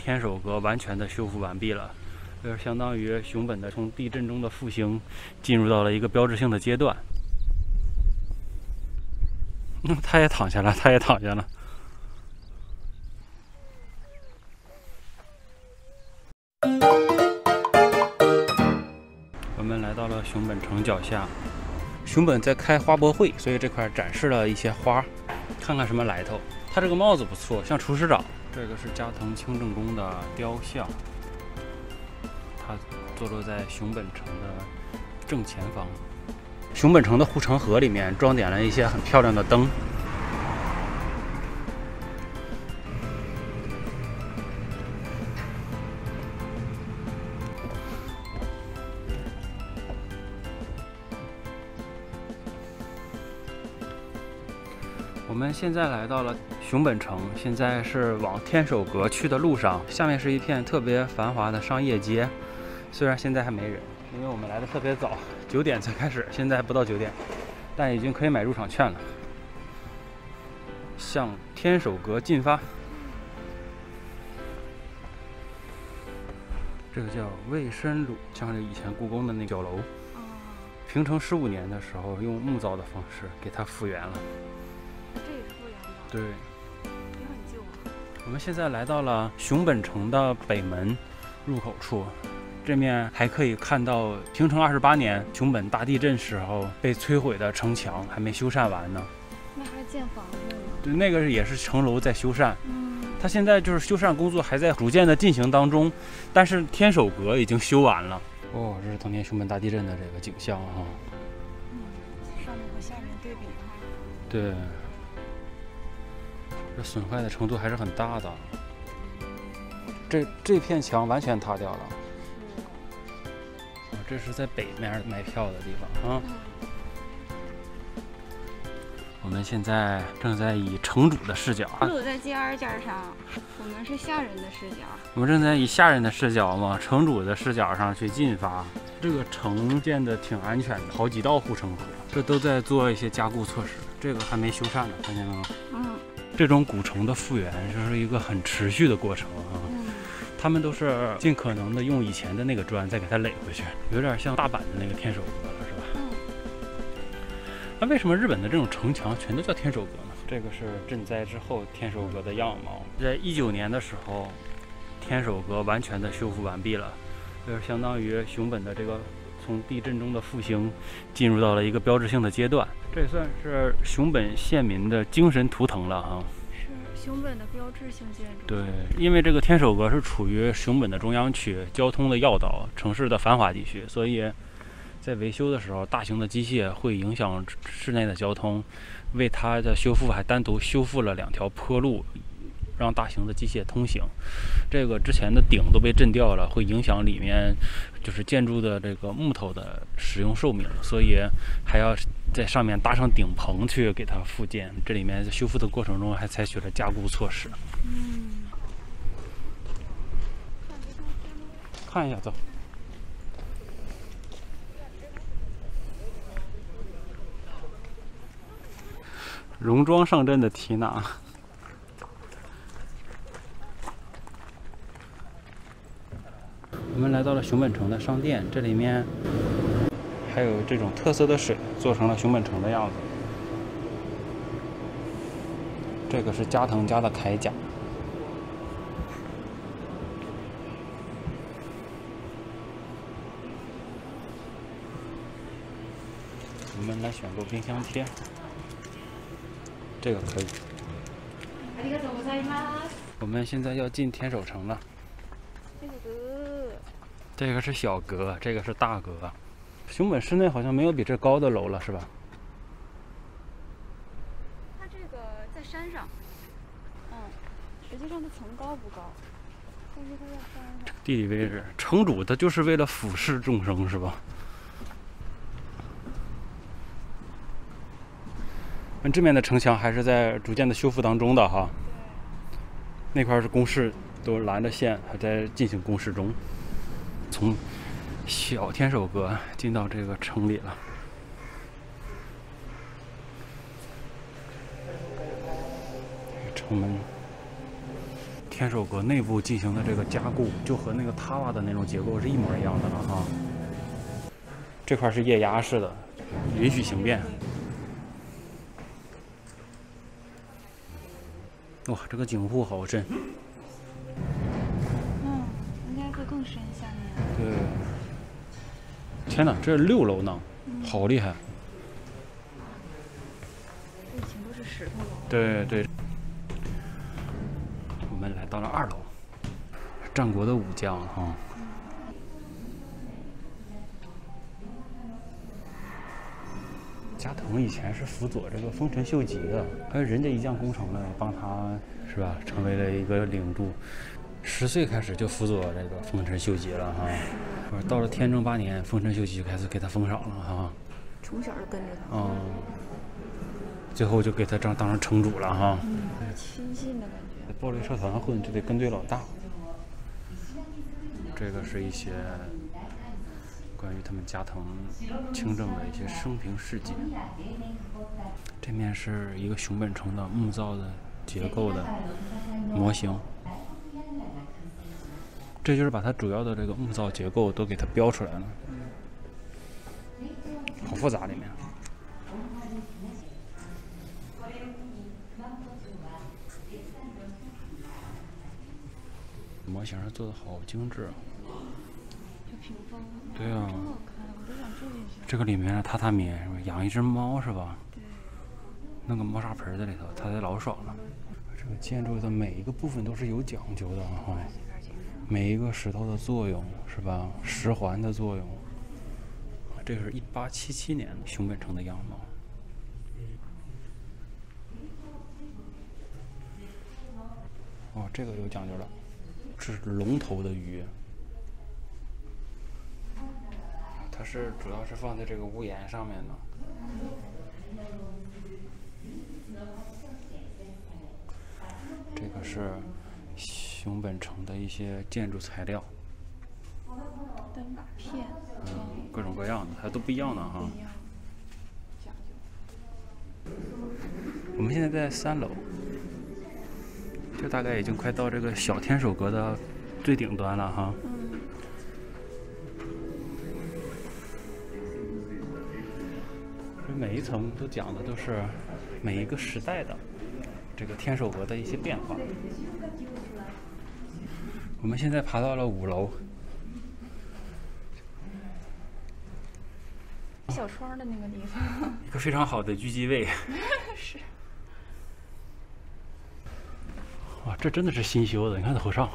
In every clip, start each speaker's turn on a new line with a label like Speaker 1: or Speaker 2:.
Speaker 1: 天守阁完全的修复完毕了，相当于熊本的从地震中的复兴进入到了一个标志性的阶段。他也躺下了，他也躺下了。我们来到了熊本城脚下，熊本在开花博会，所以这块展示了一些花，看看什么来头。他这个帽子不错，像厨师长。这个是加藤清正公的雕像，它坐落在熊本城的正前方。熊本城的护城河里面装点了一些很漂亮的灯。我们现在来到了熊本城，现在是往天守阁去的路上。下面是一片特别繁华的商业街，虽然现在还没人，因为我们来的特别早，9点才开始，现在不到9点，但已经可以买入场券了。向天守阁进发。这个叫卫生路，像是以前故宫的那角楼。平成15年的时候，用木造的方式给它复原了。
Speaker 2: 这也是复原的。
Speaker 1: 对，
Speaker 2: 也很旧啊。
Speaker 1: 我们现在来到了熊本城的北门入口处，这面还可以看到平成28年熊本大地震时候被摧毁的城墙，还没修缮完呢。
Speaker 2: 那还建房子呢？
Speaker 1: 对，那个也是城楼在修缮。它现在就是修缮工作还在逐渐的进行当中，但是天守阁已经修完了。哦，这是当年熊本大地震的这个景象啊。
Speaker 2: 上面和下面对比的话，
Speaker 1: 对。这损坏的程度还是很大的，这片墙完全塌掉了。这是在北面买票的地方啊。我们现在正在以城主的视角，
Speaker 2: 城主在第二件上，我们是下人的视角。
Speaker 1: 我们正在以下人的视角嘛，城主的视角上去进发。这个城建的挺安全的，好几道护城河，这都在做一些加固措施。这个还没修缮呢，看见了吗？这种古城的复原就是一个很持续的过程啊。他们都是尽可能的用以前的那个砖再给它垒回去，有点像大阪的那个天守阁了，是吧？那为什么日本的这种城墙全都叫天守阁呢？这个是震灾之后天守阁的样貌。在19年的时候，天守阁完全的修复完毕了，相当于熊本的这个从地震中的复兴进入到了一个标志性的阶段。这也算是熊本县民的精神图腾了哈。
Speaker 2: 是熊本的标志性建筑。
Speaker 1: 对，因为这个天守阁是处于熊本的中央区，交通的要道，城市的繁华地区，所以在维修的时候，大型的机械会影响市内的交通。为它的修复还单独修复了2条坡路，让大型的机械通行。这个之前的顶都被震掉了，会影响里面就是建筑的这个木头的使用寿命，所以还要在上面搭上顶棚去给它复建。这里面在修复的过程中还采取了加固措施。看一下，走。戎装上阵的缇娜。我们来到了熊本城的商店，这里面还有这种特色的水，做成了熊本城的样子。这个是加藤家的铠甲。我们来选购冰箱贴，这个可以。我们现在要进天守城了。这个是小阁，这个是大阁。熊本市内好像没有比这高的楼了，是吧？
Speaker 2: 它这个在山上，实际上它层高不高，但是它在山上。
Speaker 1: 地理位置，城主他就是为了俯视众生，是吧？这面的城墙还是在逐渐的修复当中的哈。那块是工事，都拦着线，还在进行工事中。从小天守阁进到这个城里了。城门，天守阁内部进行的这个加固，就和那个塔瓦的那种结构是一模一样的了哈。这块是液压式的，允许形变。哇，这个井户好深。
Speaker 2: 应该会更深下面。
Speaker 1: 对。天哪，这是6楼呢，好厉害！
Speaker 2: 以前都是石头楼。
Speaker 1: 对对。我们来到了2楼，战国的武将哈。加藤以前是辅佐这个丰臣秀吉的，还有人家一将功成了，帮他是吧，成为了一个领主。10岁开始就辅佐这个丰臣秀吉了哈。到了天正8年，丰臣秀吉就开始给他封赏了哈。
Speaker 2: 从小就跟着他。
Speaker 1: 最后就给他当成城主了哈。
Speaker 2: 亲信的感觉。
Speaker 1: 暴力社团混就得跟对老大。这个是一些关于他们加藤清正的一些生平事迹。这面是一个熊本城的木造的结构的模型，这就是把它主要的这个木造结构都给它标出来了，好复杂里面。模型做的好精致啊！对啊，这个里面榻榻米养一只猫是吧？对。弄个猫砂盆在里头，它得老爽了。这个建筑的每一个部分都是有讲究的哈，每一个石头的作用是吧？石环的作用。这是1877年熊本城的样貌。哦，这个有讲究了。这是龙头的鱼，它是主要是放在这个屋檐上面的。这个是熊本城的一些建筑材料，
Speaker 2: 灯把片，
Speaker 1: 各种各样的，它都不一样的哈。
Speaker 2: 讲究。
Speaker 1: 我们现在在3楼。这大概已经快到这个小天守阁的最顶端了哈。这每一层都讲的都是每一个时代的这个天守阁的一些变化。我们现在爬到了5楼。
Speaker 2: 小窗的那个地方。
Speaker 1: 一个非常好的狙击位。
Speaker 2: 是。
Speaker 1: 哇，这真的是新修的，你看头上，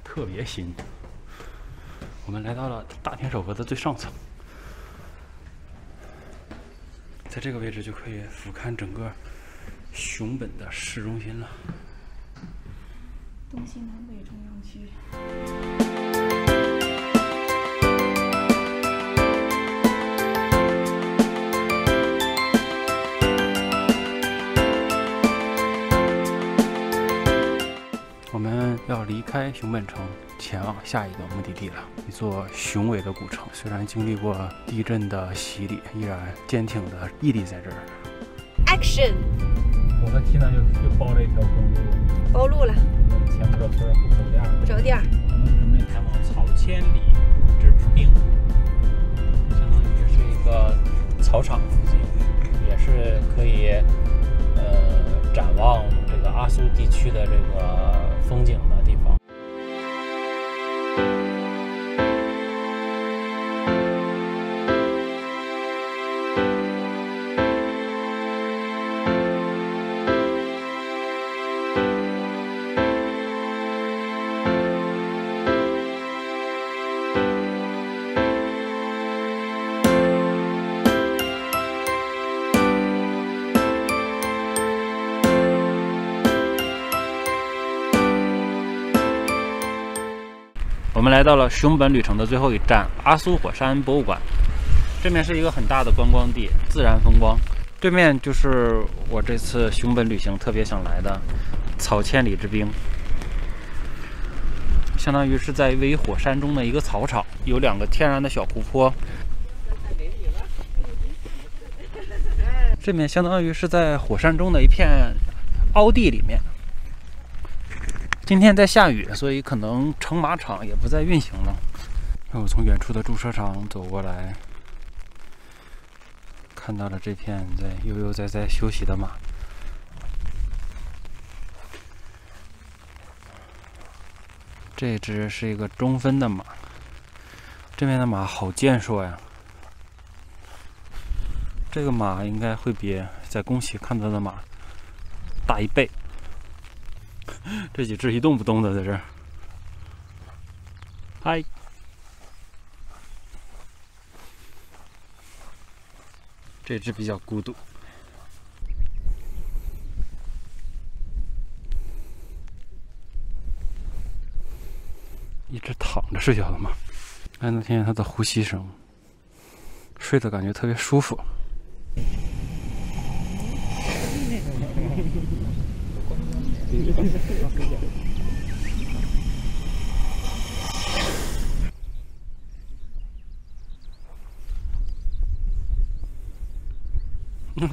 Speaker 1: 特别新。我们来到了大天守阁的最上层，在这个位置就可以俯瞰整个熊本的市中心了。
Speaker 2: 东西南北中央区。
Speaker 1: 我们要离开熊本城，前往下一个目的地了。一座雄伟的古城，虽然经历过地震的洗礼，依然坚挺的屹立在这儿。
Speaker 2: Action！
Speaker 1: 我和 Tina 又包了一条公路，
Speaker 2: 包路了。
Speaker 1: 前不着村后不着店，
Speaker 2: 不着店。
Speaker 1: 我们准备前往草千里之滨，相当于是一个草场附近，也是可以展望这个阿苏地区的这个风景的地方。我们来到了熊本旅程的最后一站阿苏火山博物馆，这面是一个很大的观光地，自然风光。对面就是我这次熊本旅行特别想来的草千里之滨，相当于是在位于火山中的一个草场，有2个天然的小湖泊。这面相当于是在火山中的一片凹地里面，今天在下雨，所以可能乘马场也不再运行了。那我从远处的驻车场走过来，看到了这片在悠悠哉哉休息的马。这只是一个中分的马，这边的马好健硕呀。这个马应该会比在宫崎看到的马大1倍。这几只一动不动的在这儿。嗨，这只比较孤独。一只躺着睡觉的马，还能听见它的呼吸声，睡的感觉特别舒服。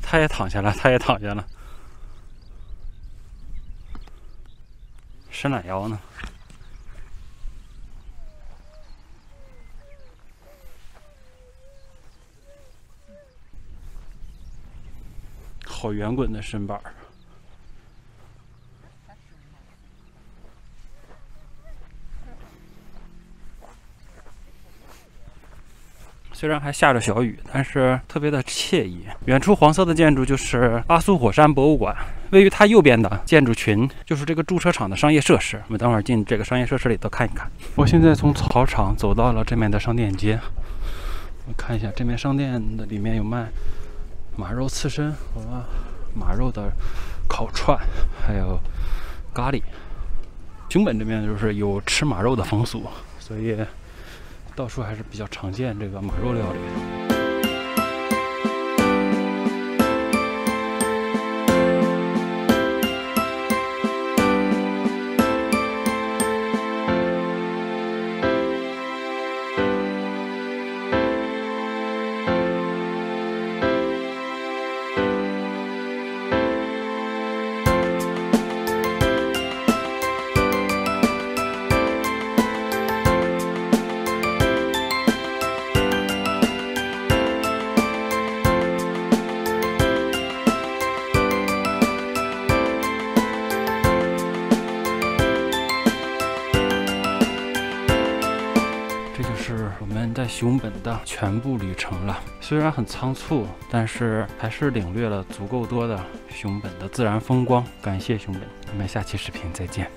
Speaker 1: 它也躺下了，它也躺下了，伸懒腰呢。好圆滚的身板儿。虽然还下着小雨，但是特别的惬意。远处黄色的建筑就是阿苏火山博物馆，位于它右边的建筑群就是这个驻车场的商业设施。我们等会儿进这个商业设施里头看一看。我现在从草场走到了这面的商店街，我看一下这面商店的里面有卖马肉刺身和马肉的烤串，还有咖喱。熊本这边就是有吃马肉的风俗，所以到处还是比较常见这个马肉料理的。我们在熊本的全部旅程了，虽然很仓促，但是还是领略了足够多的熊本的自然风光。感谢熊本，我们下期视频再见。